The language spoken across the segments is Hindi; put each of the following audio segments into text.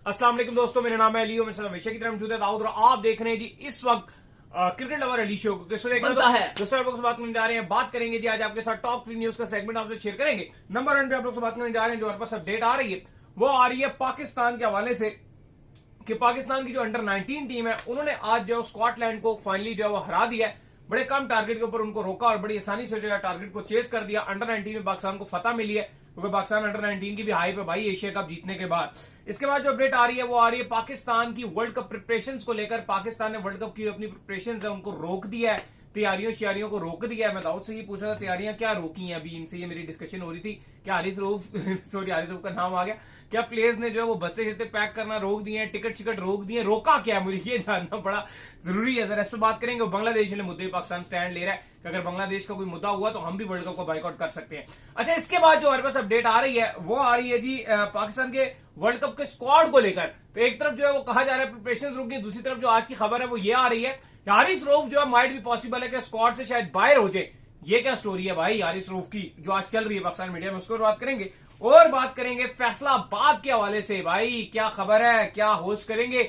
अस्सलाम वालेकुम दोस्तों, मेरा नाम है अली और मेरे हमेशा की तरह मौजूद है दाऊद और आप देख रहे हैं जी इस वक्त क्रिकेट लवर अली शो को। किसको देख रहे हैं? दूसरे लोगों से बात करने जा रहे हैं, बात करेंगे जी आज आपके साथ टॉप 3 न्यूज का सेगमेंट आपसे शेयर करेंगे। नंबर 1 पे आप लोग से बात करने जा रहे हैं, जो हमारे पास अपडेट आ रही है वो आ रही है पाकिस्तान के हवाले से कि पाकिस्तान की जो अंडर 19 टीम है उन्होंने आज जो स्कॉटलैंड को फाइनली जो है वो हरा दिया है। बड़े कम टारगेट के ऊपर उनको रोका और बड़ी आसानी से जो है टारगेट को चेस कर दिया। अंडर 19 में पाकिस्तान को फतह मिली है क्योंकि पाकिस्तान अंडर 19 की भी हाई पे भाई एशिया कप जीतने के बाद। इसके बाद जो अपडेट आ रही है वो आ रही है पाकिस्तान की वर्ल्ड कप प्रिपरेशंस को लेकर। पाकिस्तान ने वर्ल्ड कप की अपनी प्रिपरेशंस है उनको रोक दिया है, तैयारियों को रोक दिया है। मैं दाऊद से ये पूछ रहा था तैयारियां क्या रोकी हैं, अभी इनसे ये मेरी डिस्कशन हो रही थी कि हारिस रऊफ सॉरी हारिस रऊफ का नाम आ गया, क्या प्लेयर्स ने जो है वो बस्ते शस्ते पैक करना रोक दिए हैं, टिकट शिकट रोक दिए, रोका क्या है, मुझे ये जानना बड़ा जरूरी है। जरा इस पर बात करेंगे। बांग्लादेश ने मुद्दे पाकिस्तान स्टैंड ले रहा है कि अगर बांग्लादेश का कोई मुद्दा हुआ तो हम भी वर्ल्ड कप को बाइकआउट कर सकते हैं। अच्छा, इसके बाद जो हमारे पास अपडेट आ रही है वो आ रही है जी पाकिस्तान के वर्ल्ड कप के स्क्वाड को लेकर। तो एक तरफ जो है वो कहा जा रहा है प्रिपरेशन रुक गई, दूसरी तरफ जो आज की खबर है वो ये आ रही है हारिस रऊफ जो है माइट भी पॉसिबल है कि स्क्वाड से शायद बाहर हो जाए। ये क्या स्टोरी है भाई हारिस रऊफ की जो आज चल रही है पाकिस्तान मीडिया में, उसको बात करेंगे। और बात करेंगे फैसलाबाद के हवाले से, भाई क्या खबर है, क्या होस्ट करेंगे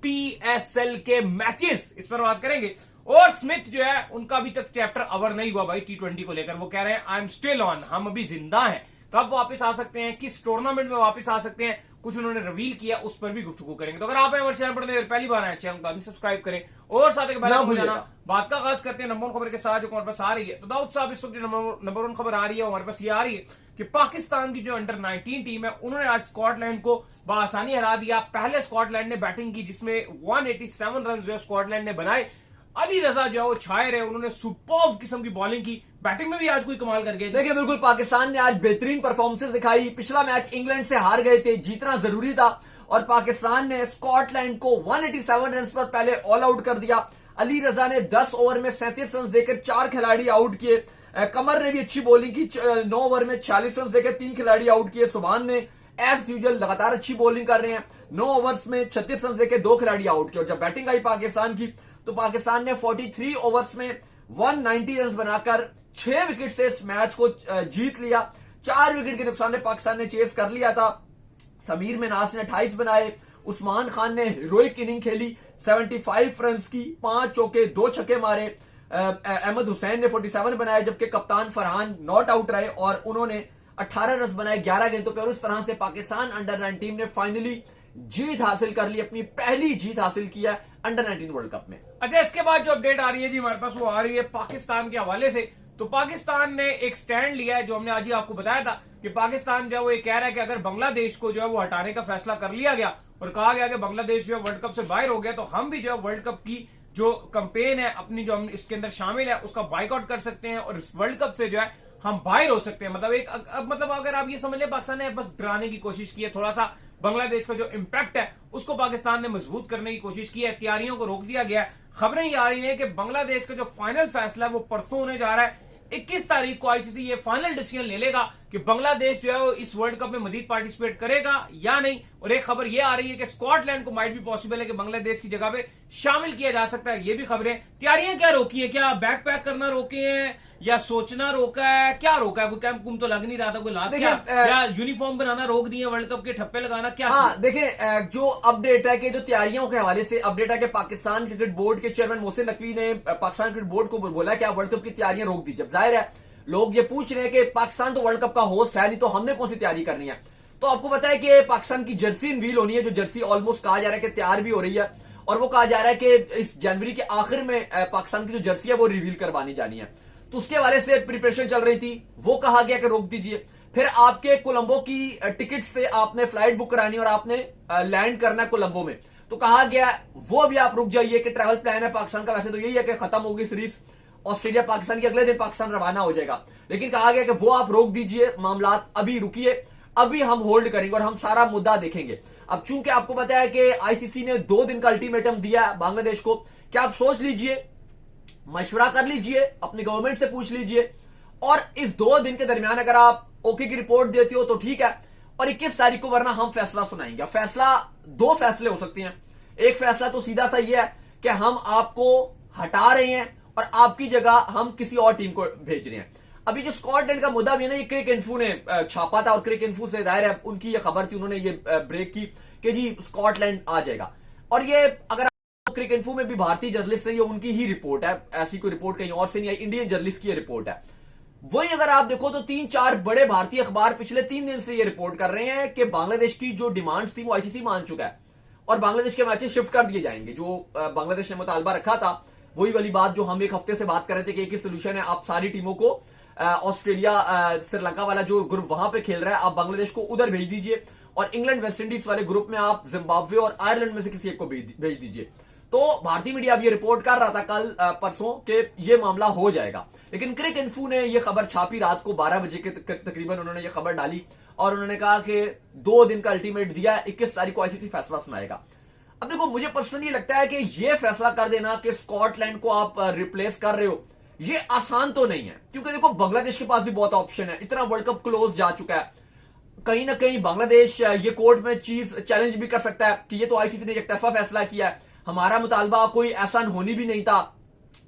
पीएसएल के मैचेस, इस पर बात करेंगे। और स्मिथ जो है उनका अभी तक चैप्टर अवर नहीं हुआ भाई T20 को लेकर। वो कह रहे हैं आई एम स्टिल ऑन, हम अभी जिंदा हैं, कब वापस आ सकते हैं, किस टूर्नामेंट में वापस आ सकते हैं, कुछ उन्होंने रिवील किया, उस पर भी गुफ्तगू करेंगे। तो अगर आप हमारे चैनल पर पहली बार आए चैनल को सब्सक्राइब करें और साथ ही बात का आगाज करते हैं नंबर 1 खबर के साथ जो हमारे पास आ रही है। तो दाऊद साहब इस वक्त नंबर 1 खबर आ रही है हमारे पास ये आ रही है कि पाकिस्तान की जो अंडर 19 टीम है उन्होंने आज स्कॉटलैंड को बआसानी हरा दिया। पहले स्कॉटलैंड ने बैटिंग की जिसमें 187 रन जो है स्कॉटलैंड ने बनाए। अली रजा जो है वो छाए रहे, उन्होंने सुपर्ब किस्म की बॉलिंग की, बैटिंग में भी आज कोई कमाल कर गए। देखिए बिल्कुल पाकिस्तान ने आज बेहतरीन परफॉर्मेंस दिखाई। पिछला मैच इंग्लैंड से हार गए थे, जीतना जरूरी था और पाकिस्तान ने स्कॉटलैंड को 187 रन पर पहले ऑल आउट कर दिया। अली रजा ने 10 ओवर में 37 रन देकर 4 खिलाड़ी आउट किए। कमर ने भी अच्छी बॉलिंग की, 9 ओवर में 46 रन देकर 3 खिलाड़ी आउट किए। सुभान ने एज यूजुअल लगातार अच्छी बॉलिंग कर रहे हैं, 9 ओवर्स में 36 रन देकर 2 खिलाड़ी आउट किए। और जब बैटिंग आई पाकिस्तान की तो पाकिस्तान ने 43 ओवर्स में 190 रन बनाकर 6 विकेट से इस मैच को जीत लिया। 4 विकेट के नुकसान में पाकिस्तान ने चेस कर लिया था। समीर मिनास ने 28 बनाए, उस्मान खान ने हीरोइक इनिंग खेली, 75 रन की, 5 चौके 2 छक्के मारे। अहमद हुसैन ने 47 बनाए जबकि कप्तान फरहान नॉट आउट रहे और उन्होंने 18 रन बनाए 11 गेंदों पे। और इस तरह से पाकिस्तान अंडर 19 ने फाइनली जीत हासिल कर ली, अपनी पहली जीत हासिल किया अंडर 19 वर्ल्ड कप में। अच्छा, इसके बाद जो अपडेट आ रही है जी हमारे पास वो आ रही है पाकिस्तान के हवाले से। तो पाकिस्तान ने एक स्टैंड लिया है जो हमने आज ही आपको बताया था कि पाकिस्तान जो है वो ये कह रहा है कि अगर बांग्लादेश को जो है वो हटाने का फैसला कर लिया गया और कहा गया कि बांग्लादेश जो है वर्ल्ड कप से बाहर हो गया तो हम भी जो है वर्ल्ड कप की जो कैंपेन है अपनी जो हम इसके अंदर शामिल है उसका बाइकआउट कर सकते हैं और इस वर्ल्ड कप से जो है हम बाहर हो सकते हैं। मतलब मतलब अगर आप ये समझ लें पाकिस्तान ने बस डराने की कोशिश की है, थोड़ा सा बांग्लादेश का जो इम्पैक्ट है उसको पाकिस्तान ने मजबूत करने की कोशिश की है, तैयारियों को रोक दिया गया है। खबरें ये आ रही हैं कि बांग्लादेश का जो फाइनल फैसला है वो परसों होने जा रहा है। 21 तारीख को आईसीसी ये फाइनल डिसीजन ले लेगा कि बांग्लादेश जो है वो इस वर्ल्ड कप में मजीद पार्टिसिपेट करेगा या नहीं। और एक खबर ये आ रही है कि स्कॉटलैंड को माइट भी पॉसिबल है कि बांग्लादेश की जगह पे शामिल किया जा सकता है। ये भी खबरें। तैयारियां क्या रोकी है, क्या बैग पैक करना रोके हैं या सोचना रोका है, क्या रोका है? कोई कैंप कुम तो लग नहीं रहा था, कोई लाद या यूनिफॉर्म बनाना रोक दिए, वर्ल्ड कप के ठप्पे लगाना, क्या? हाँ देखिए, जो अपडेट है कि जो तैयारियों के हवाले से अपडेट है कि पाकिस्तान क्रिकेट बोर्ड के चेयरमैन मोहसिन नकवी ने पाकिस्तान क्रिकेट बोर्ड को बोला कि आप वर्ल्ड कप की तैयारियां रोक दीजिए। जाहिर है लोग ये पूछ रहे हैं कि पाकिस्तान तो वर्ल्ड कप का होस्ट है नहीं तो हमने कौन सी तैयारी करनी है। तो आपको पता है कि पाकिस्तान की जर्सी रिवील होनी है, जो जर्सी ऑलमोस्ट कहा जा रहा है कि तैयार भी हो रही है और वो कहा जा रहा है कि इस जनवरी के आखिर में पाकिस्तान की जो जर्सी है वो रिवील करवानी जानी है। तो उसके हवाले से प्रिपरेशन चल रही थी, वो कहा गया कि रोक दीजिए। फिर आपके कोलंबो की टिकट से आपने फ्लाइट बुक करानी और आपने लैंड करना है कोलंबो में, तो कहा गया वो भी आप रुक जाइए कि ट्रैवल प्लान है पाकिस्तान का वैसे तो यही है कि खत्म होगी सीरीज, ऑस्ट्रेलिया पाकिस्तान के अगले दिन पाकिस्तान रवाना हो जाएगा, लेकिन कहा गया कि वो आप रोक दीजिए, मामलात अभी रुकिए, अभी हम होल्ड करेंगे और हम सारा मुद्दा देखेंगे। अब चूंकि आपको पता है कि आईसीसी ने 2 दिन का अल्टीमेटम दिया बांग्लादेश को, क्या आप सोच लीजिए, मशवरा कर लीजिए, अपनी गवर्नमेंट से पूछ लीजिए और इस 2 दिन के दरमियान अगर आप ओके की रिपोर्ट देते हो तो ठीक है, और 21 तारीख को वरना हम फैसला सुनाएंगे। फैसला 2 फैसले हो सकते हैं। एक फैसला तो सीधा सा यह है कि हम आपको हटा रहे हैं और आपकी जगह हम किसी और टीम को भेज रहे हैं। अभी जो स्कॉटलैंड का मुद्दा भी है ना, ये क्रिक इन्फो ने छापा था और क्रिक इन्फो से जाहिर है उनकी ये खबर थी, उन्होंने ये ब्रेक की कि जी स्कॉटलैंड आ जाएगा। और ये अगर क्रिकेट इन्फो में भी भारतीय जर्नलिस्ट है, ये उनकी ही रिपोर्ट है, ऐसी कोई रिपोर्ट कहीं और से नहीं आई, इंडियन जर्नलिस्ट की रिपोर्ट है। वही अगर आप देखो तो 3-4 बड़े भारतीय अखबार पिछले 3 दिन से ये रिपोर्ट कर रहे हैं कि बांग्लादेश की जो डिमांड थी वो आईसीसी मान चुका है और बांग्लादेश के मैचेस शिफ्ट कर दिए जाएंगे। जो बांग्लादेश ने मुतालबा रखा था, वही वाली बात जो हम एक हफ्ते से बात कर रहे थे कि एक ही सोल्यूशन है, आप सारी टीमों को ऑस्ट्रेलिया श्रीलंका वाला जो ग्रुप वहां पे खेल रहा है, आप बांग्लादेश को उधर भेज दीजिए और इंग्लैंड वेस्ट इंडीज वाले ग्रुप में आप जिम्बाब्वे और आयरलैंड में से किसी एक को भेज दीजिए। तो भारतीय मीडिया अब ये रिपोर्ट कर रहा था कल परसों कि ये मामला हो जाएगा, लेकिन क्रिक इन्फो ने ये खबर छापी रात को 12 बजे के तकरीबन उन्होंने ये खबर डाली और उन्होंने कहा कि 2 दिन का अल्टीमेट दिया, 21 तारीख को आईसीसी फैसला सुनाएगा। अब देखो, मुझे पर्सनली लगता है कि ये फैसला कर देना कि स्कॉटलैंड को आप रिप्लेस कर रहे हो, ये आसान तो नहीं है, क्योंकि देखो बांग्लादेश के पास भी बहुत ऑप्शन है, इतना वर्ल्ड कप क्लोज जा चुका है। कहीं ना कहीं बांग्लादेश ये कोर्ट में चीज चैलेंज भी कर सकता है कि ये तो आईसीसी ने एक तरफा फैसला किया है, हमारा मुतालबा कोई ऐसा होनी भी नहीं था।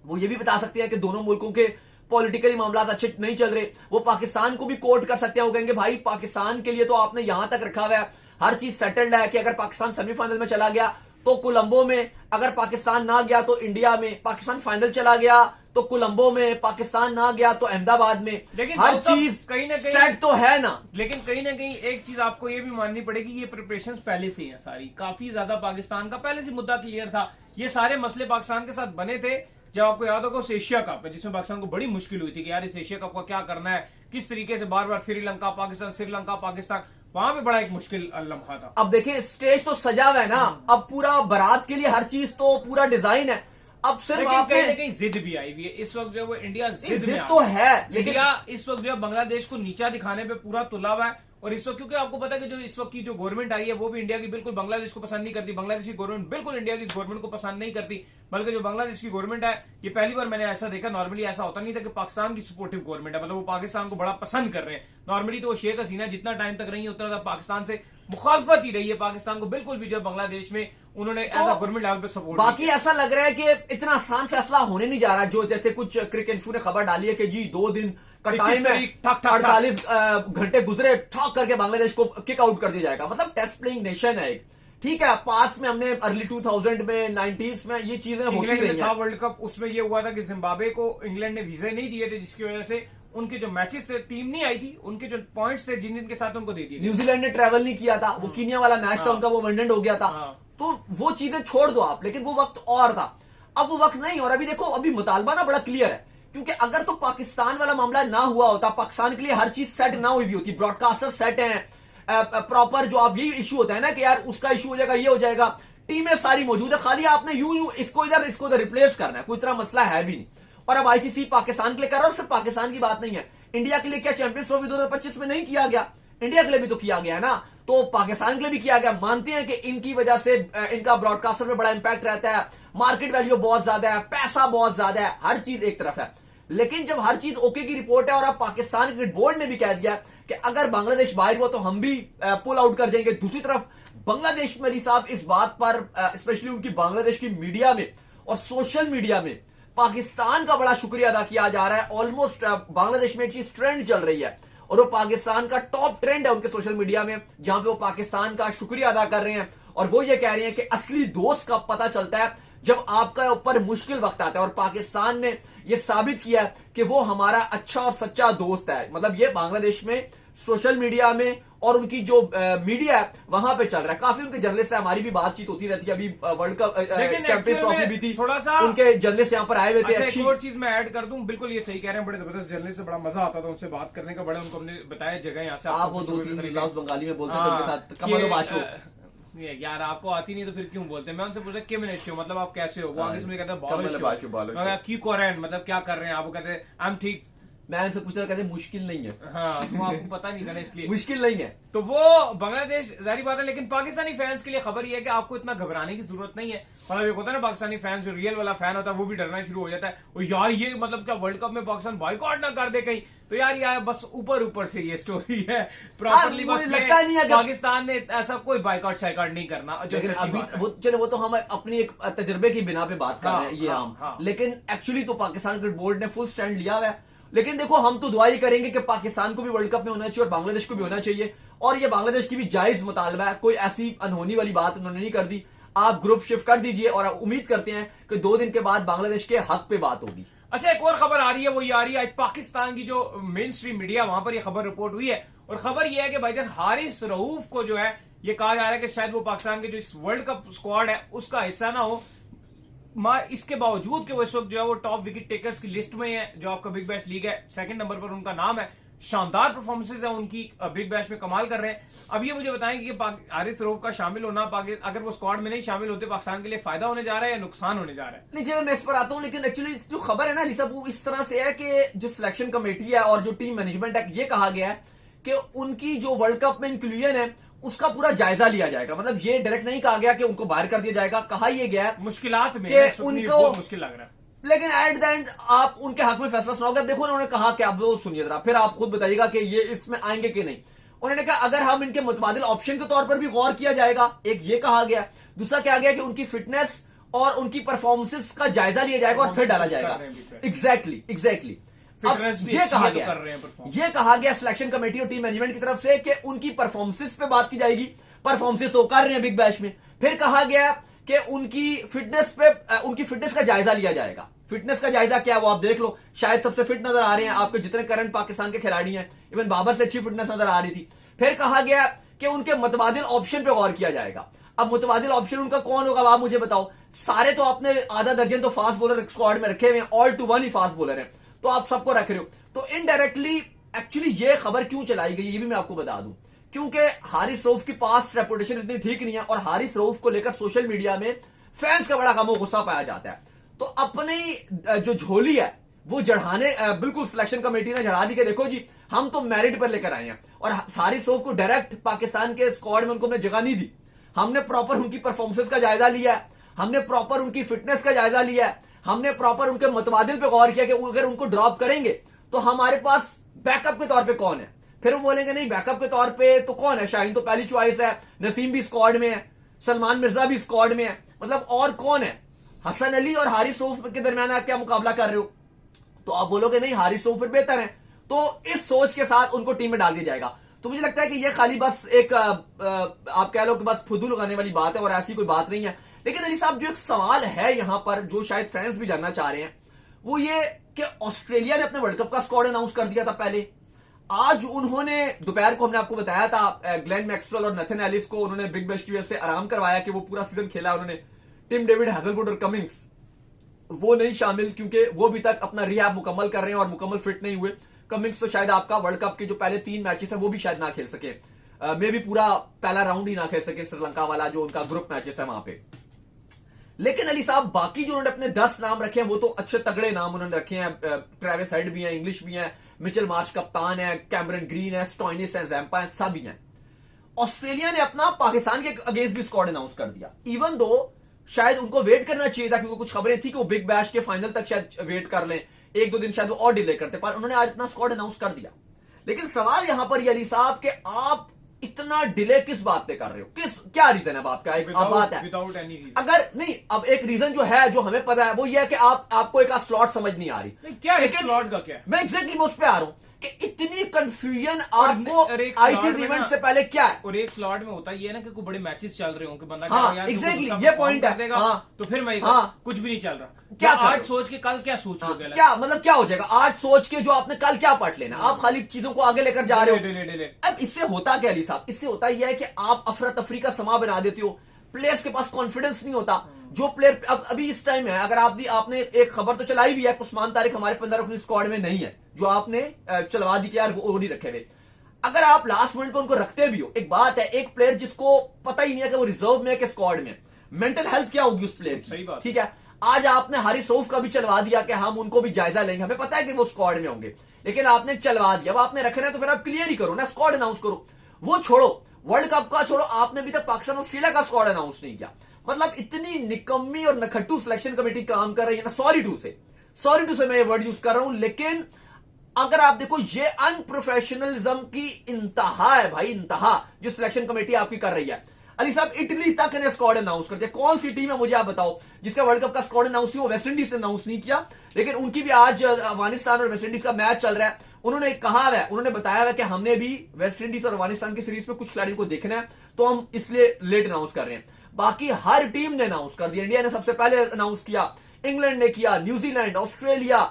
वो ये भी बता सकते हैं कि दोनों मुल्कों के पॉलिटिकली मामला अच्छे नहीं चल रहे, वो पाकिस्तान को भी कोर्ट कर सकते हैं। वो कहेंगे भाई पाकिस्तान के लिए तो आपने यहां तक रखा हुआ है, हर चीज सेटल्ड है कि अगर पाकिस्तान सेमीफाइनल में चला गया तो कोलंबो में, अगर पाकिस्तान ना गया तो इंडिया में, पाकिस्तान फाइनल चला गया तो कोलंबो में, पाकिस्तान ना गया तो अहमदाबाद में, लेकिन हर चीज कहीं ना कहीं सेट तो है ना। लेकिन कहीं ना कहीं एक चीज आपको ये भी माननी पड़ेगी, ये प्रिपरेशंस पहले से ही है सारी, काफी ज्यादा पाकिस्तान का पहले से मुद्दा क्लियर था, ये सारे मसले पाकिस्तान के साथ बने थे। जब आपको याद होगा उस एशिया कप है जिसमें पाकिस्तान को बड़ी मुश्किल हुई थी कि यार इस एशिया कप का क्या करना है, किस तरीके से बार बार श्रीलंका पाकिस्तान, वहां पे बड़ा एक मुश्किल लम्हा था। अब देखिए स्टेज तो सजा हुआ है ना, अब पूरा बारात के लिए हर चीज तो पूरा डिजाइन है, अब सिर्फ आपने कहीं ना कहीं जिद भी आई हुई है इस वक्त, जो वो इंडिया जिद में तो है, लेकिन इंडिया इस वक्त जो बांग्लादेश को नीचा दिखाने पे पूरा तुला हुआ है। और इस वक्त क्योंकि आपको पता है कि जो इस वक्त की जो गवर्नमेंट आई है वो भी इंडिया की बिल्कुल बांग्लादेश को पसंद नहीं करती, बांग्लादेश की गवर्नमेंट बिल्कुल इंडिया की गवर्नमेंट को पसंद नहीं करती, बल्कि जो बांग्लादेश की गवर्नमेंट है, ये पहली बार मैंने ऐसा देखा, नॉर्मली ऐसा होता नहीं था कि पाकिस्तान की सपोर्टिव गवर्नमेंट है, मतलब वो पाकिस्तान को बड़ा पसंद कर रहे हैं। नॉर्मली तो वो शेख हसीना जितना टाइम तक रही है उतना पाकिस्तान से मुखालफत ही रही है, पाकिस्तान को बिल्कुल भी जो बांग्लादेश में उन्होंने एज अ गवर्नमेंट लेवल पे सपोर्ट। बाकी ऐसा लग रहा है कि इतना आसान फैसला होने नहीं जा रहा, जो जैसे कुछ क्रिक इन्फो ने खबर डाली है कि जी 2 दिन का टाइम है, 48 घंटे गुजरे, ठॉक करके बांग्लादेश को किक आउट कर दिया जाएगा। मतलब टेस्ट प्लेइंग नेशन है एक, ठीक है, पास में हमने अर्ली 2000 में 90s में ये चीजें होती रही हैं। वर्ल्ड कप उसमें ये हुआ था कि जिम्बाब्वे को इंग्लैंड ने वीजा नहीं दिए थे, जिसकी वजह से उनके जो मैचेस थे, टीम नहीं आई थी, उनके जो पॉइंट्स थे जिन के साथ उनको दे दिए। न्यूजीलैंड ने ट्रेवल नहीं किया था, वो कीनिया वाला मैच था उनका, वो अबंडन हो गया था, तो वो चीजें छोड़ दो आप, लेकिन वो वक्त और था, अब वो वक्त नहीं। और अभी देखो, अभी मुतालबा ना बड़ा क्लियर है, क्योंकि अगर तो पाकिस्तान वाला मामला ना हुआ होता, पाकिस्तान के लिए हर चीज सेट ना हुई भी होती, ब्रॉडकास्टर सेट है प्रॉपर, जो आप यही इशू होता है ना कि यार उसका इशू हो जाएगा, ये हो जाएगा, टीमें सारी मौजूद है, खाली आपने यूं इसको इधर रिप्लेस करना है, कोई इतना मसला है भी नहीं। और अब आईसीसी पाकिस्तान के लिए कर रहा है, और सिर्फ पाकिस्तान की बात नहीं है, इंडिया के लिए क्या चैंपियंस ट्रॉफी 2025 में नहीं किया गया, इंडिया के लिए भी तो किया गया ना, तो पाकिस्तान के लिए भी किया गया। मानते हैं कि इनकी वजह से इनका ब्रॉडकास्टर में बड़ा इंपैक्ट रहता है, मार्केट वैल्यू बहुत ज्यादा है, पैसा बहुत ज्यादा है, हर चीज एक तरफ है, लेकिन जब हर चीज ओके की रिपोर्ट है और अब पाकिस्तान क्रिकेट बोर्ड ने भी कह दिया कि अगर बांग्लादेश बाहर हुआ तो हम भी पुल आउट कर जाएंगे। दूसरी तरफ बांग्लादेश में अली साहब इस बात पर स्पेशली उनकी बांग्लादेश की मीडिया में और सोशल मीडिया में पाकिस्तान का बड़ा शुक्रिया अदा किया जा रहा है। ऑलमोस्ट बांग्लादेश में एक चीज ट्रेंड चल रही है और वो पाकिस्तान का टॉप ट्रेंड है उनके सोशल मीडिया में, जहां पे वो पाकिस्तान का शुक्रिया अदा कर रहे हैं और वो ये कह रहे हैं कि असली दोस्त का पता चलता है जब आपका ऊपर मुश्किल वक्त आता है, और पाकिस्तान ने ये साबित किया है कि वो हमारा अच्छा और सच्चा दोस्त है। मतलब ये बांग्लादेश में सोशल मीडिया में और उनकी जो मीडिया है वहां पे चल रहा है, काफी उनके जर्नलिस्ट से हमारी भी बातचीत होती रहती है। अभी वर्ल्ड कप चैंपियंस ट्रॉफी भी थी, थोड़ा सा उनके जर्नलिस्ट यहाँ पर आए हुए थे। अच्छा, एक और चीज मैं ऐड कर दूं, बिल्कुल ये सही कह रहे हैं, बड़े जबरदस्त जर्नलिस्ट से बड़ा मजा आता था उनसे बात करने का, बड़ा उनको हमने बताया जगह यहाँ से आप वो 2-3 लफ्ज बंगाली में बोलते हैं उनके साथ कमलो बाशो, यार आपको आती नहीं तो फिर क्यों बोलते हैं। मैं उनसे पूछा कि मतलब आप कैसे हो, वो आगे से मुझे कहते हैं की कोरेन, मतलब क्या कर रहे हैं आप, वो कहते हैं आई एम ठीक। मैं उनसे पूछता कहते मुश्किल नहीं है, हाँ तो आपको पता नहीं था ना इसलिए मुश्किल नहीं है। तो वो बांग्लादेश जारी बात है, लेकिन पाकिस्तानी फैंस के लिए खबर ये है कि आपको इतना घबराने की जरूरत नहीं है। मतलब एक होता है ना पाकिस्तानी फैन, जो रियल वाला फैन होता है वो भी डरना शुरू हो जाता है, और यार ये मतलब क्या वर्ल्ड कप में पाकिस्तान बॉयकॉट ना कर दे कहीं, तो यार बस ऊपर से ये स्टोरी है, प्रॉपरली बस लगता नहीं है पाकिस्तान ने ऐसा कोई बायकॉट शायकॉट नहीं करना। अभी वो तो हम अपनी एक तजर्बे की बिना पे बात कर रहे हैं, ये हम, लेकिन एक्चुअली तो पाकिस्तान क्रिकेट बोर्ड ने फुल स्टैंड लिया हुआ है। लेकिन देखो हम तो दुआ ही करेंगे कि पाकिस्तान को भी वर्ल्ड कप में होना चाहिए और बांग्लादेश को भी होना चाहिए, और ये बांग्लादेश की भी जायज मुतालबा है, कोई ऐसी अनहोनी वाली बात उन्होंने नहीं कर दी। आप ग्रुप शिफ्ट कर दीजिए और उम्मीद करते हैं कि 2 दिन के बाद बांग्लादेश के हक पे बात होगी। अच्छा, एक और खबर आ रही है, वो ये आ रही है आज पाकिस्तान की जो मेन स्ट्रीम मीडिया, वहां पर ये खबर रिपोर्ट हुई है, और खबर ये है कि भाईजान हारिस रऊफ को जो है ये कहा जा रहा है कि शायद वो पाकिस्तान के जो इस वर्ल्ड कप स्क्वाड है उसका हिस्सा ना हो, इसके बावजूद कि वो इस वक्त जो है वो टॉप विकेट टेकर्स की लिस्ट में है, जो आपका बिग बैश लीग है, सेकंड नंबर पर उनका नाम है। शानदार परफॉर्मेंसेज है उनकी, बिग बैश में कमाल कर रहे हैं। अब ये मुझे बताएं कि हारिस रऊफ का शामिल होना, अगर वो स्क्वाड में नहीं शामिल होते, पाकिस्तान के लिए फायदा होने जा रहा है या नुकसान होने जा रहा है? नहीं, मैं इस पर आता हूं, लेकिन एक्चुअली जो खबर है ना अली साहब, वो इस तरह से है कि जो सिलेक्शन कमेटी है और जो टीम मैनेजमेंट है, ये कहा गया है कि उनकी जो वर्ल्ड कप में इंक्लूजन है उसका पूरा जायजा लिया जाएगा। मतलब ये डायरेक्ट नहीं कहा गया कि उनको बाहर कर दिया जाएगा, कहा यह गया मुश्किलात में उनको मुश्किल लग रहा है, लेकिन एट द एंड आप उनके हक में फैसला सुनाओगे। देखो उन्होंने कहा कि आप वो सुनिए जरा, फिर आप खुद बताइएगा कि ये इसमें आएंगे कि नहीं। उन्होंने कहा अगर हम इनके मुतबादिल ऑप्शन के तौर पर भी गौर किया जाएगा, एक ये कहा गया। दूसरा क्या गया कि उनकी फिटनेस और उनकी परफॉर्मेंसेस का जायजा लिया जाएगा और फिर डाला जाएगा। एग्जैक्टली अब ये कहा गया, ये कहा गया सिलेक्शन कमेटी और टीम मैनेजमेंट की तरफ से कि उनकी परफॉर्मेंसेस पे बात की जाएगी। परफॉर्मेंसेस तो कर रहे हैं बिग बैश में। फिर कहा गया कि उनकी फिटनेस का जायजा लिया जाएगा। फिटनेस का जायजा क्या है वो आप देख लो, शायद सबसे फिट नजर आ रहे हैं आपके जितने करंट पाकिस्तान के खिलाड़ी हैं, इवन बाबर से अच्छी फिटनेस नजर आ रही थी। फिर कहा गया कि उनके मुतबादिल ऑप्शन पे गौर किया जाएगा। अब मुतबादिल ऑप्शन उनका कौन होगा आप मुझे बताओ। सारे तो आपने आधा दर्जन तो फास्ट बॉलर स्क्वाड में रखे हुए हैं, ऑल टू वन ही फास्ट बॉलर है, तो आप सबको रख रहे हो। तो इनडायरेक्टली एक्चुअली ये खबर क्यों चलाई गई ये भी मैं आपको बता दूं, क्योंकि हारिस रऊफ की पास्ट रेपुटेशन इतनी ठीक नहीं है और हारिस रऊफ को लेकर सोशल मीडिया में फैंस का बड़ा गम गुस्सा पाया जाता है। तो अपनी जो झोली है वो जड़ाने बिल्कुल सिलेक्शन कमेटी ने जड़ा दी कि देखो जी हम तो मेरिट पर लेकर आए हैं, और हारिस रऊफ को डायरेक्ट पाकिस्तान के स्क्वाड में उनको हमने जगह नहीं दी। हमने प्रॉपर उनकी परफॉर्मेंस का जायजा लिया है, हमने प्रॉपर उनकी फिटनेस का जायजा लिया है, हमने प्रॉपर उनके मुतबादिल पे गौर किया कि अगर उनको ड्रॉप करेंगे तो हमारे पास बैकअप के तौर पे कौन है। फिर वो बोलेंगे नहीं बैकअप के तौर पे तो कौन है, शाहीन तो पहली चॉइस है, नसीम भी स्क्वाड में है, सलमान मिर्जा भी स्क्वाड में है, मतलब और कौन है। हसन अली और हारिस रऊफ के दरमियान आप क्या मुकाबला कर रहे हो, तो आप बोलोगे नहीं हारिस रऊफ फिर बेहतर है। तो इस सोच के साथ उनको टीम में डाल दिया जाएगा। तो मुझे लगता है कि ये खाली बस एक आप कह लो कि बस फुदू लगाने वाली बात है और ऐसी कोई बात नहीं है। लेकिन अली साहब जो एक सवाल है यहां पर जो शायद फैंस भी जानना चाह रहे हैं वो ये कि ऑस्ट्रेलिया ने अपने वर्ल्ड कप का स्क्वाड अनाउंस कर दिया था पहले। आज उन्होंने दोपहर को हमने आपको बताया था ग्लेन मैक्सवेल और नथन एलिस को उन्होंने बिग बैश की वजह से आराम करवाया कि वो पूरा सीजन खेला उन्होंने। टिम डेविड, हैजलवुड और कमिंग्स वो नहीं शामिल क्योंकि वो अभी तक अपना रिहैब मुकम्मल कर रहे हैं और मुकम्मल फिट नहीं हुए। कमिंग्स तो शायद आपका वर्ल्ड कप के जो पहले 3 मैचेस हैं वो भी शायद ना खेल सके, मे भी पूरा पहला राउंड ही ना खेल सके, श्रीलंका वाला जो उनका ग्रुप मैचेस है वहां पे। लेकिन अली साहब बाकी जो उन्होंने अपने 10 नाम रखे हैं वो तो अच्छे तगड़े नाम उन्होंने रखे हैं। ट्रेविस हेड भी हैं, इंग्लिश भी हैं, मिचेल मार्श कप्तान है, कैमरन ग्रीन है, स्टॉइनिस है, जैम्पा है, सब ही हैं। ऑस्ट्रेलिया ने अपना पाकिस्तान के अगेंस्ट भी स्क्वाड अनाउंस कर दिया, इवन दो शायद उनको वेट करना चाहिए था क्योंकि कुछ खबरें थी कि वो बिग बैश के फाइनल तक शायद वेट कर लें, 1-2 दिन शायद वो और डिले करते, पर उन्होंने आज अपना स्क्वाड अनाउंस कर दिया। लेकिन सवाल यहां पर अली साहब कि आप इतना डिले किस बात पे कर रहे हो, क्या रीजन है आपका? एक बात है विदाउट एनी रीजन, अगर नहीं अब एक रीजन जो है जो हमें पता है वो ये है कि आपको एक स्लॉट समझ नहीं आ रही। क्या है स्लॉट का? क्या मैं एग्जैक्टली उस पे आ रहा हूं कि इतनी कंफ्यूजन आपको आईसीसी इवेंट से पहले क्या है। और एक स्लॉट में होता ये ना कि कोई बड़े मैचेस चल रहे हो कि बंदा हाँ एग्जैक्टली ये पॉइंट है। हाँ, तो फिर मैं कुछ भी नहीं चल रहा, क्या आज सोच के कल क्या सोच लोगे? क्या मतलब क्या हो जाएगा आज सोच के जो आपने कल क्या पढ़ लेना, आप खाली चीजों को आगे लेकर जा रहे हो। अब इससे होता क्या अली साहब, इससे होता यह है कि आप अफरा तफरी का समा बना देते हो, प्लेयर्स के पास कॉन्फिडेंस नहीं होता। जो प्लेयर अब अभी इस टाइम है, अगर आपने एक खबर तो चलाई भी है उस्मान तारिक हमारे 15 अपनी स्क्वाड में नहीं है, जो आपने चलवा दी कि यार वो नहीं रखे हुए। अगर आप लास्ट मिनट पे उनको रखते भी हो, एक बात है एक प्लेयर जिसको पता ही नहीं है कि वो रिजर्व में है कि स्क्वाड में, मेंटल हेल्थ क्या होगी उस प्लेयर की। सही बात, ठीक है। आज आपने हारिस रऊफ का भी चलवा दिया कि हम उनको भी जायजा लेंगे, हमें पता है कि वो स्क्वाड में होंगे, लेकिन आपने चलवा दिया। अब आपने रखना है तो फिर आप क्लियर ही करो ना, स्क्वाड अनाउंस करो। वो छोड़ो, वर्ल्ड कप का छोड़ो, आपने अभी तक पाकिस्तान ऑस्ट्रेलिया का स्क्वाड अनाउंस नहीं किया। मतलब इतनी निकम्मी और नखट्टू सिलेक्शन कमेटी काम कर रही है ना, सॉरी टू से मैं ये वर्ड यूज कर रहा हूं, लेकिन अगर आप देखो ये अनप्रोफेशनलिज्म की इंतहा है भाई, इंतहा जो सिलेक्शन कमेटी आपकी कर रही है। अली साहब इटली तक ने स्क्वाड अनाउंस कर दिया। कौन सी टीम है मुझे आप बताओ जिसका वर्ल्ड कप का स्क्वाड अनाउंस किया? वो वेस्ट इंडीज ने अनाउंस नहीं किया, लेकिन उनकी भी आज अफगानिस्तान और वेस्ट इंडीज का मैच चल रहा है। उन्होंने कहा है, उन्होंने बताया है कि हमने भी वेस्ट इंडीज और अफगानिस्तान की सीरीज में कुछ खिलाड़ियों को देखना है, तो हम इसलिए लेट अनाउंस कर रहे हैं। बाकी हर टीम ने अनाउंस कर दिया। इंडिया ने सबसे पहले अनाउंस किया, इंग्लैंड ने किया, न्यूजीलैंड, ऑस्ट्रेलिया,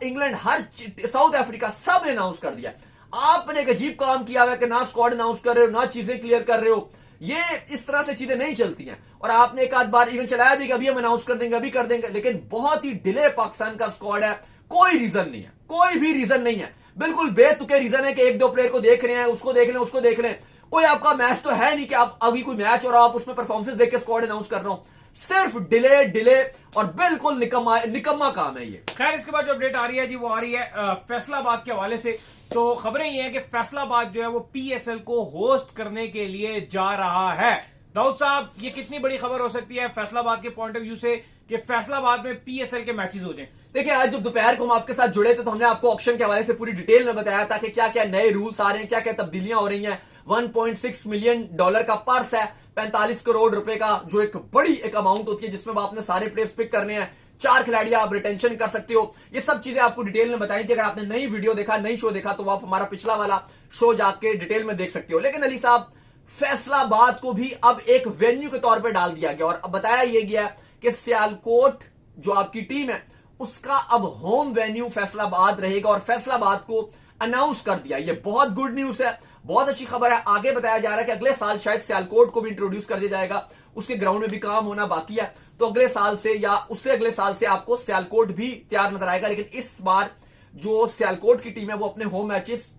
इंग्लैंड, हर साउथ अफ्रीका, सब ने अनाउंस कर दिया। आपने एक अजीब काम किया है कि ना स्क्वाड अनाउंस कर रहे हो, ना चीजें क्लियर कर रहे हो। ये इस तरह से चीजें नहीं चलती हैं। और आपने एक आध बार इवन चलाया भी कि अभी हम अनाउंस कर देंगे, अभी कर देंगे, लेकिन बहुत ही डिले पाकिस्तान का स्क्वाड है। कोई रीजन नहीं है, कोई भी रीजन नहीं है, बिल्कुल बेतुके रीजन है कि एक दो प्लेयर को देख रहे हैं, उसको देख लें, उसको देख लें। कोई आपका मैच तो है नहीं कि आप अभी कोई मैच और आप उसमें परफॉर्मेंस देख के स्क्वाड अनाउंस कर रहे हो। सिर्फ डिले और बिल्कुल निकम्मा काम है ये। खैर, इसके बाद जो अपडेट आ रही है जी, वो आ रही है फैसलाबाद के हवाले से। तो खबरें ये हैं कि फैसलाबाद जो है वो पीएसएल को होस्ट करने के लिए जा रहा है। दाऊद साहब, ये कितनी बड़ी खबर हो सकती है फैसलाबाद के पॉइंट ऑफ व्यू से कि फैसलाबाद में पीएसएल के मैचेस हो जाएं? देखिए, आज जब दोपहर को हम आपके साथ जुड़े थे तो हमने आपको ऑक्शन के हवाले से पूरी डिटेल में बताया था कि क्या क्या नए रूल्स आ रहे हैं, क्या क्या तब्दीलियां हो रही हैं। $1.6 मिलियन का पर्स है, 45 करोड़ रुपए का, जो एक बड़ी एक अमाउंट होती है जिसमें आपने सारे प्लेयर्स पिक करने हैं। 4 खिलाड़ी आप रिटेंशन कर सकते हो। ये सब चीजें आपको डिटेल में बताई थी। अगर आपने नई वीडियो देखा, नई शो देखा, तो आप हमारा पिछला वाला शो जाके डिटेल में देख सकते हो। लेकिन अली साहब, फैसलाबाद को भी अब एक वेन्यू के तौर पर डाल दिया गया और अब बताया यह गया कि सियालकोट जो आपकी टीम है उसका अब होम वेन्यू फैसलाबाद रहेगा और फैसलाबाद को अनाउंस कर दिया। यह बहुत गुड न्यूज है, बहुत अच्छी खबर है। आगे बताया जा रहा है कि अगले साल शायद सियालकोट को भी इंट्रोड्यूस कर दिया जाएगा। उसके ग्राउंड में भी काम होना बाकी है, तो अगले साल से या उससे अगले साल से आपको सियालकोट भी तैयार नजर आएगा। लेकिन इस बार जो सियालकोट की टीम है वो अपने होम मैचेस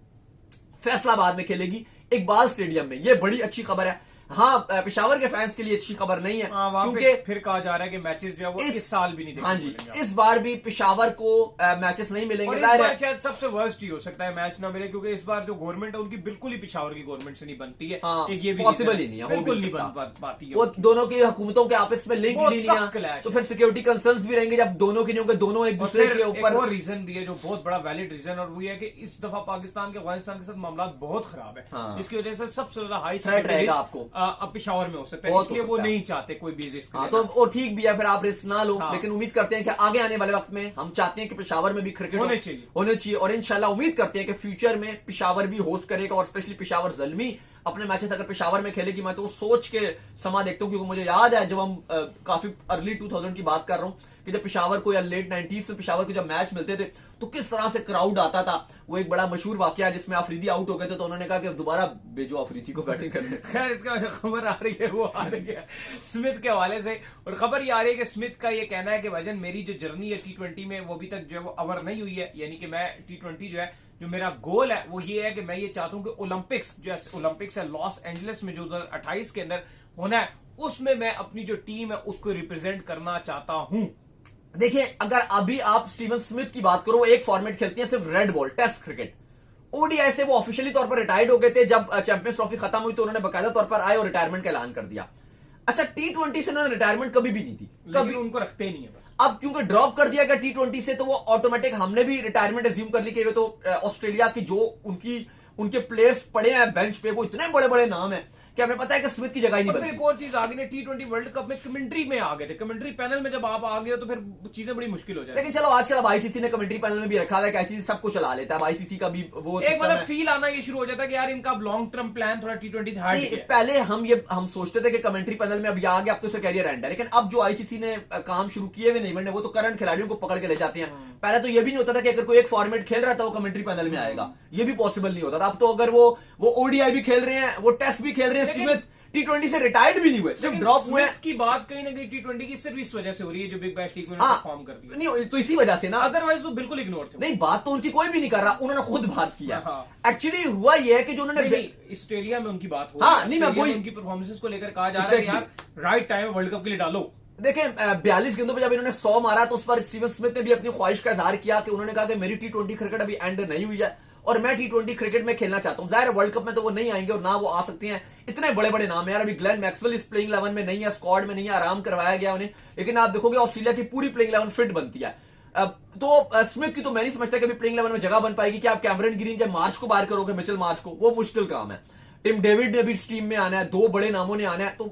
फैसलाबाद में खेलेगी, इकबाल स्टेडियम में। यह बड़ी अच्छी खबर है। हाँ, पेशावर के फैंस के लिए अच्छी खबर नहीं है, क्योंकि फिर कहा जा रहा है कि मैचेस जो है वो इस साल भी नहीं देखने हाँ जी, इस बार भी पेशावर को मैचेस नहीं मिलेंगे। इस बार शायद सबसे वर्स्ट ही हो सकता है मैच ना मिले, क्योंकि इस बार जो गवर्नमेंट है उनकी बिल्कुल ही पेशावर की गवर्नमेंट से नहीं बनती है। हाँ, एक ये भी पॉसिबल ही नहीं है, बिल्कुल नहीं बनती है। वो दोनों की हुकूमतों के आपस में लिंक ही नहीं है, तो फिर सिक्योरिटी कंसर्न्स भी रहेंगे जब दोनों की नहीं होंगे, दोनों एक दूसरे के ऊपर। और रीजन भी है जो बहुत बड़ा वैलिड रीजन, और वो है कि इस दफा पाकिस्तान के अफगानिस्तान के साथ मामला बहुत खराब है, जिसकी वजह से सबसे ज्यादा हाई थ्रेट रहेगा आपको अब पेशावर में हो सकता है, इसलिए वो नहीं चाहते कोई भी रिस्क। हाँ, तो वो ठीक भी है, फिर आप रिस्क ना लो। लेकिन उम्मीद करते हैं कि आगे आने वाले वक्त में हम चाहते हैं कि पेशावर में भी क्रिकेट होने चाहिए और इंशाल्लाह उम्मीद करते हैं कि फ्यूचर में पेशावर भी होस्ट करेगा और स्पेशली पेशावर ज़ल्मी अपने मैचेस अगर पेशावर में खेलेगी। मैं तो सोच के समा देखता हूँ, क्योंकि मुझे याद है जब हम काफी अर्ली 2000 की बात कर रहा हूँ कि जब पेशावर को या लेट 90s में पेशावर को जब मैच मिलते थे तो किस तरह से क्राउड आता था। वो एक बड़ा मशहूर वाकया है जिसमें अफरीदी आउट हो गए थे, तो उन्होंने कहा कि दोबारा भेजो अफरीदी को बैटिंग करने। खैर, इसका खबर आ रही है वो आ रही है स्मिथ के हवाले से, और खबर ये आ रही है कि स्मिथ का ये कहना है कि भाईजान मेरी जो जर्नी है T20 में वो अभी तक जो है वो अवर नहीं हुई है। यानी कि मैं T20 जो है, जो मेरा गोल है वो ये है कि मैं ये चाहता हूं कि ओलंपिक्स है लॉस एंजलिस में जो 2028 के अंदर होना है, उसमें मैं अपनी जो टीम है उसको रिप्रेजेंट करना चाहता हूं। देखिए, अगर अभी आप स्टीवन स्मिथ की बात करो, वो एक फॉर्मेट खेलती हैं सिर्फ red ball test cricket. ODI से वो ऑफिशियली तौर पर रिटायर्ड हो गए थे। जब चैंपियंस ट्रॉफी खत्म हुई तो उन्होंने बाकायदा तौर पर आए और रिटायरमेंट का ऐलान कर दिया। अच्छा, T20 से उन्होंने रिटायरमेंट कभी भी नहीं थी, कभी उनको रखते ही नहीं है बस। अब क्योंकि ड्रॉप कर दिया गया T20 से, तो वो ऑटोमेटिक हमने भी रिटायरमेंट एज्यूम कर ली कि तो ऑस्ट्रेलिया की जो उनके प्लेयर्स पड़े हैं बेंच पे, वो इतने बड़े बड़े नाम है कि हमें पता है कि स्मिथ की जगह ही नहीं बनती। एक और चीज आ गई ना, T20 वर्ल्ड कप में कमेंट्री में आ गए थे। कमेंट्री पैनल में जब आप आ गए हो तो फिर चीजें बड़ी मुश्किल हो जाती है। लेकिन चलो, आजकल अब आईसीसी ने कमेंट्री पैनल में भी रखा हुआ है कि आईसीसी सबको चला लेता है। आईसीसी का भी वो एक मतलब फील आना ये शुरू हो जाता है कि यार इनका लॉन्ग टर्म प्लान थोड़ा T20 से हट गया। पहले हम सोचते थे कि कमेंट्री पैनल में अब आ गया, अब तो उसका कैरियर एंड है। लेकिन अब जो आईसीसी ने काम शुरू किए हुए नहीं, वो तो करंट खिलाड़ियों को पकड़ के ले जाते हैं। पहले तो ये भी नहीं होता था कि अगर कोई एक फॉर्मेट खेल रहा था वो कमेंट्री पैनल में आएगा, ये भी पॉसिबल नहीं होता था। अब तो अगर वो ओडीआई भी खेल रहे हैं, वो टेस्ट भी खेल रहे हैं, स्मिथ T20 से रिटायर्ड भी नहीं हुए, सिर्फ ड्रॉप हुए। की बात कहीं ना कहीं T20 की सिर्फ इस वजह से हो रही है जो बिग बैश लीग में परफॉर्म करती है। नहीं, तो इसी वजह से ना, अदरवाइज तो बिल्कुल इग्नोर थे। नहीं, बात तो उनकी कोई भी नहीं कर रहा, उन्होंने खुद बात किया। एक्चुअली हुआ ये है कि जो उन्होंने ऑस्ट्रेलिया में उनकी बात हो, नहीं, मैं वही उनकी परफॉर्मेंस को लेकर कहा जा रहा है यार राइट टाइम है वर्ल्ड कप के लिए डालो। देखें, 42 गेंदों पे जब इन्होंने 100 मारा तो उस पर स्टीवन स्मिथ ने भी अपनी ख्वाहिश का इजहार किया कि उन्होंने कहा कि मेरी T20 क्रिकेट अभी एंड नहीं हुई है और मैं T20 क्रिकेट में खेलना चाहता हूं। जाहिर है वर्ल्ड कप में तो वो नहीं आएंगे और ना वो आ सकते हैं। इतने बड़े बड़े नाम है यार। अभी ग्लेन मैक्सवेल इस प्लेइंग 11 में नहीं है, स्क्वाड में नहीं है, आराम करवाया गया उन्हें। लेकिन आप देखोगे ऑस्ट्रेलिया की पूरी प्लेइंग 11 फिट बनती है। तो स्मिथ की तो मैं नहीं समझता कि अभी प्लेइंग 11 में जगह बन पाएगी कि आप कैमरन ग्रीन जब मार्च को बाहर करोगे, मिचेल मार्च को, वो मुश्किल काम है। टिम डेविड ने भी इस टीम में आना है, 2 बड़े नामों ने आना है, तो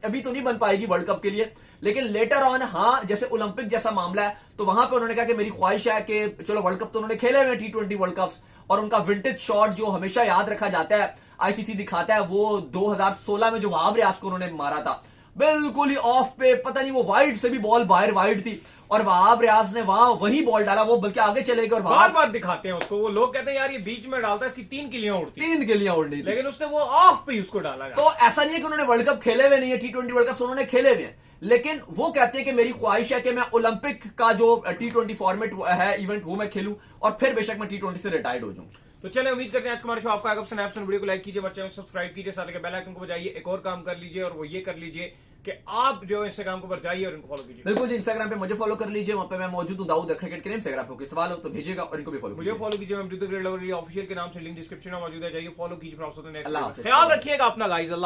अभी तो नहीं बन पाएगी वर्ल्ड कप के लिए, लेकिन लेटर ऑन हाँ, जैसे ओलंपिक जैसा मामला है, तो वहां पे उन्होंने कहा कि मेरी ख्वाहिश है कि चलो वर्ल्ड कप तो उन्होंने खेले हुए T20 वर्ल्ड कप, और उनका विंटेज शॉट जो हमेशा याद रखा जाता है, आईसीसी दिखाता है, वो 2016 में जो वहाब रियाज को उन्होंने मारा था, बिल्कुल ही ऑफ पे, पता नहीं वो वाइड से भी बॉल बाहर वाइड थी, और वहाब रियाज ने वहां वही बॉल डाला, वो बल्कि आगे चले गए, और बार बार दिखाते हैं उसको, वो लोग कहते हैं यार ये बीच में डालता है, इसकी 3 किलियां उड़ती, 3 गिलियां उड़ रही थी, लेकिन उसने वो ऑफ पे उसको डाला। तो ऐसा नहीं है कि उन्होंने वर्ल्ड कप खेले हुए नहीं है, T20 वर्ल्ड कप उन्होंने खेले हुए हैं, लेकिन वो कहते हैं कि मेरी ख्वाहिश है कि मैं ओलंपिक का जो T20 फॉर्मेट है इवेंट, वो मैं खेलूं, और फिर बेशक मैं T20 से रिटायर्ड हो जाऊं। तो चले, उम्मीद करते हैं आज का हमारा शो आपको आएगा। स्नैपचैट वीडियो को लाइक कीजिए, हमारे चैनल को सब्सक्राइब कीजिए, साथ ही बेल आइकन को बजाइए। एक और काम कर लीजिए, और वो ये कर लीजिए कि आप जो इंस्टाग्राम को पर जाइए और इनको फॉलो कीजिए। बिल्कुल जी, इंस्टाग्राम पे मुझे फॉलो कर लीजिए, वहां पे मैं मौजूद हूं, दाऊद क्रिकेट के नेम से। अगर आपको कोई सवाल हो तो भेजिएगा, और इनको भी फॉलो मुझे फॉलो कीजिए, मैं ऑफिशियल के नाम से, लिंक डिस्क्रिप्शन में मौजूद है, जाइए फॉलो कीजिए। अल्लाह हाफिज़। ख्याल रखिएगा अपना गाइस। अल्लाह।